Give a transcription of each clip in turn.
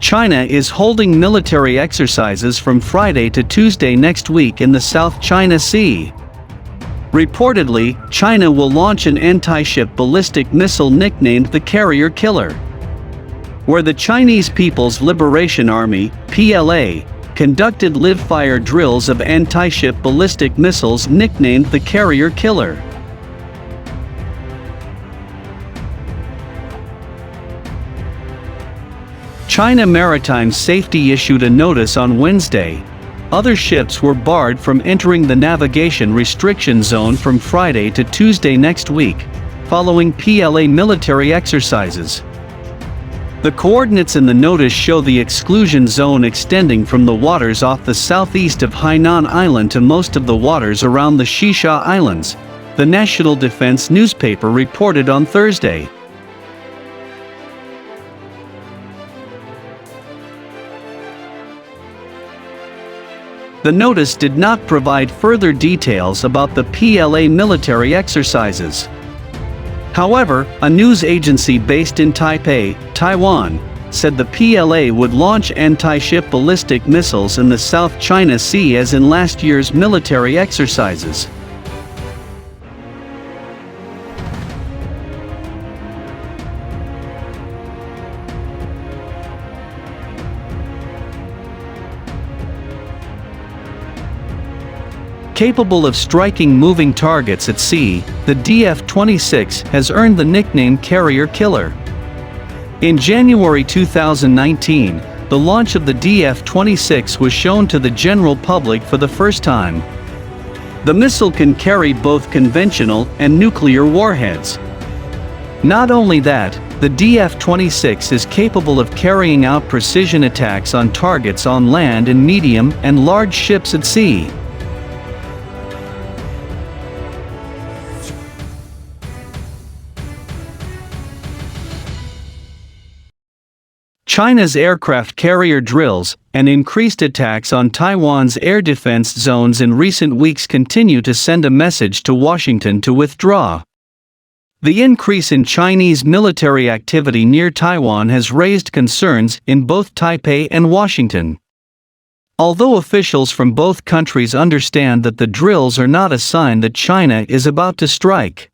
China is holding military exercises from Friday to Tuesday next week in the South China Sea. Reportedly, China will launch an anti-ship ballistic missile nicknamed the Carrier Killer. Where the Chinese People's Liberation Army, PLA, conducted live-fire drills of anti-ship ballistic missiles nicknamed the Carrier Killer. China Maritime Safety issued a notice on Wednesday. Other ships were barred from entering the navigation restriction zone from Friday to Tuesday next week, following PLA military exercises. The coordinates in the notice show the exclusion zone extending from the waters off the southeast of Hainan Island to most of the waters around the Shisha Islands, the National Defense newspaper reported on Thursday. The notice did not provide further details about the PLA military exercises. However, a news agency based in Taipei, Taiwan, said the PLA would launch anti-ship ballistic missiles in the South China Sea as in last year's military exercises. Capable of striking moving targets at sea, the DF-26 has earned the nickname Carrier Killer. In January 2019, the launch of the DF-26 was shown to the general public for the first time. The missile can carry both conventional and nuclear warheads. Not only that, the DF-26 is capable of carrying out precision attacks on targets on land and medium and large ships at sea. China's aircraft carrier drills and increased attacks on Taiwan's air defense zones in recent weeks continue to send a message to Washington to withdraw. The increase in Chinese military activity near Taiwan has raised concerns in both Taipei and Washington. Although officials from both countries understand that the drills are not a sign that China is about to strike.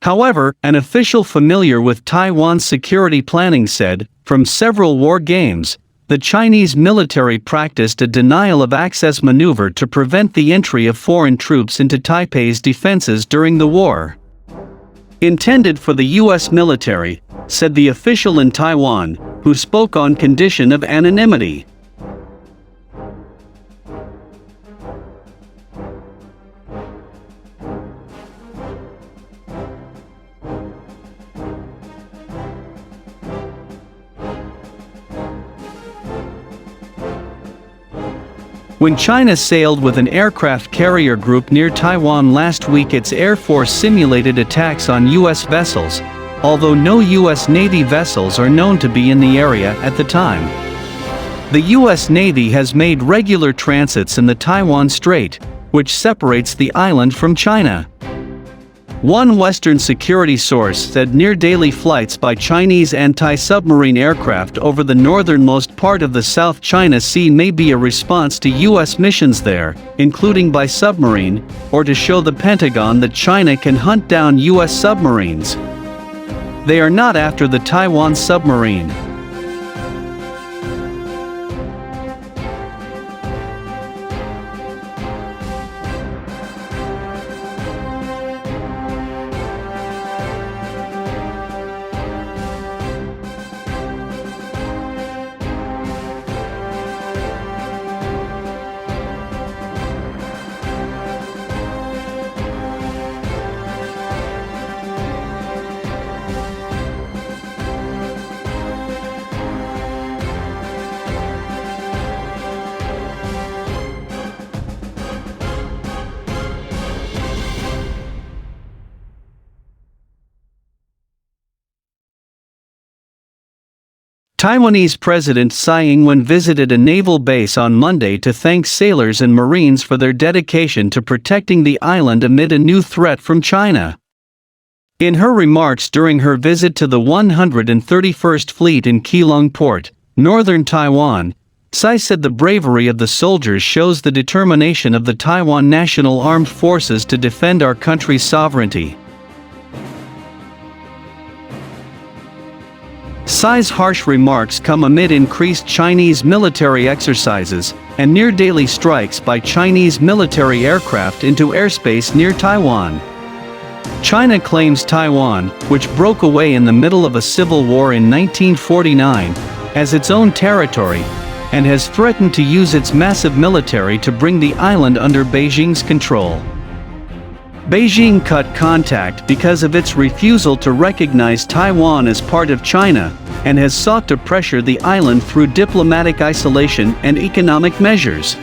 However, an official familiar with Taiwan's security planning said, from several war games, the Chinese military practiced a denial-of-access maneuver to prevent the entry of foreign troops into Taipei's defenses during the war. Intended for the U.S. military, said the official in Taiwan, who spoke on condition of anonymity. When China sailed with an aircraft carrier group near Taiwan last week, its Air Force simulated attacks on U.S. vessels, although no U.S. Navy vessels are known to be in the area at the time. The U.S. Navy has made regular transits in the Taiwan Strait, which separates the island from China. One Western security source said near-daily flights by Chinese anti-submarine aircraft over the northernmost part of the South China Sea may be a response to U.S. missions there, including by submarine, or to show the Pentagon that China can hunt down U.S. submarines. They are not after the Taiwan submarine. Taiwanese President Tsai Ing-wen visited a naval base on Monday to thank sailors and Marines for their dedication to protecting the island amid a new threat from China. In her remarks during her visit to the 131st Fleet in Keelung Port, northern Taiwan. Tsai said the bravery of the soldiers shows the determination of the Taiwan National Armed Forces to defend our country's sovereignty. Tsai's harsh remarks come amid increased Chinese military exercises and near-daily strikes by Chinese military aircraft into airspace near Taiwan. China claims Taiwan, which broke away in the middle of a civil war in 1949, as its own territory, and has threatened to use its massive military to bring the island under Beijing's control. Beijing cut contact because of its refusal to recognize Taiwan as part of China, and has sought to pressure the island through diplomatic isolation and economic measures.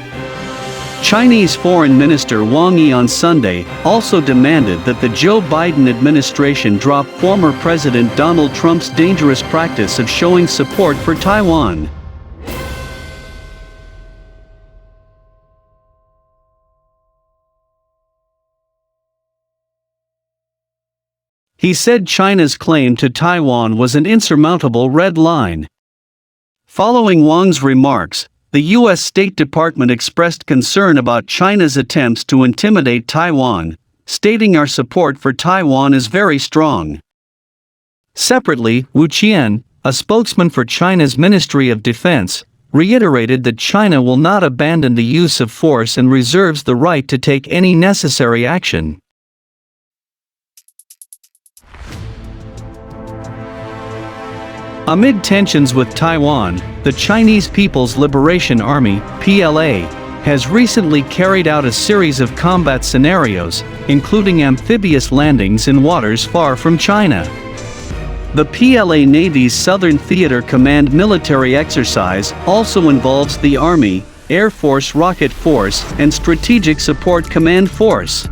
Chinese Foreign Minister Wang Yi on Sunday also demanded that the Joe Biden administration drop former President Donald Trump's dangerous practice of showing support for Taiwan. He said China's claim to Taiwan was an insurmountable red line. Following Wang's remarks, the U.S. State Department expressed concern about China's attempts to intimidate Taiwan, stating our support for Taiwan is very strong. Separately, Wu Qian, a spokesman for China's Ministry of Defense, reiterated that China will not abandon the use of force and reserves the right to take any necessary action. Amid tensions with Taiwan, the Chinese People's Liberation Army, PLA, has recently carried out a series of combat scenarios, including amphibious landings in waters far from China. The PLA Navy's Southern Theater Command military exercise also involves the Army, Air Force Rocket Force, and Strategic Support Command Force.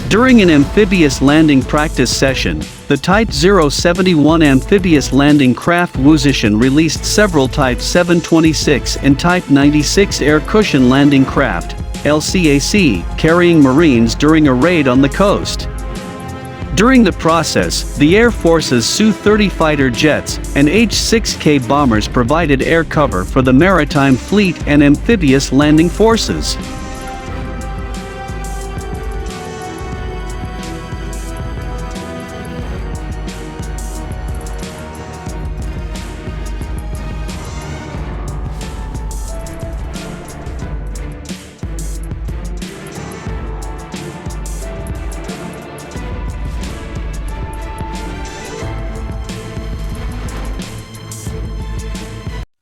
During an amphibious landing practice session, the Type 071 amphibious landing craft Wuzhishan released several Type 726 and Type 96 air cushion landing craft, LCAC, carrying Marines during a raid on the coast. During the process, the Air Force's Su-30 fighter jets and H-6K bombers provided air cover for the maritime fleet and amphibious landing forces.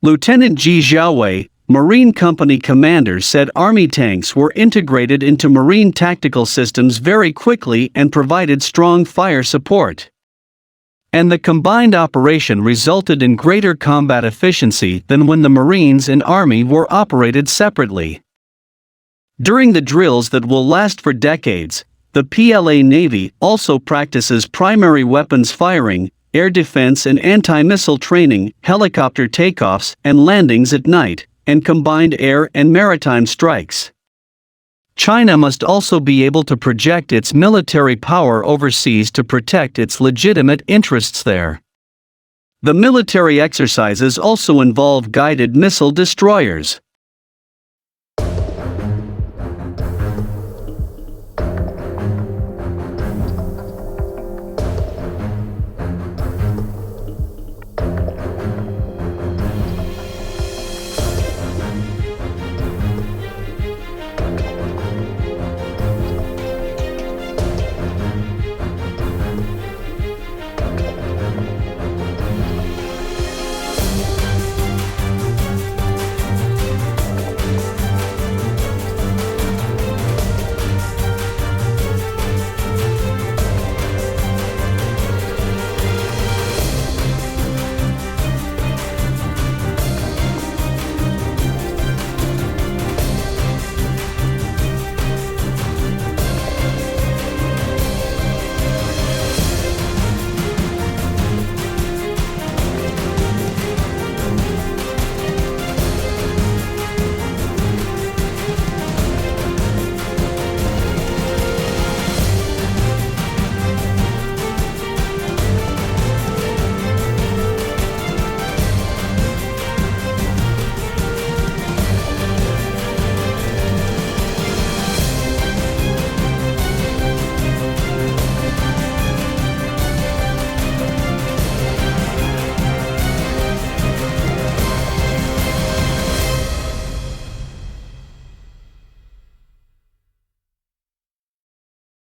Lieutenant Ji Xiaowei, Marine Company commander, said Army tanks were integrated into Marine tactical systems very quickly and provided strong fire support. And the combined operation resulted in greater combat efficiency than when the Marines and Army were operated separately. During the drills that will last for decades, the PLA Navy also practices primary weapons firing, air defense and anti-missile training, helicopter takeoffs and landings at night, and combined air and maritime strikes. China must also be able to project its military power overseas to protect its legitimate interests there. The military exercises also involve guided missile destroyers.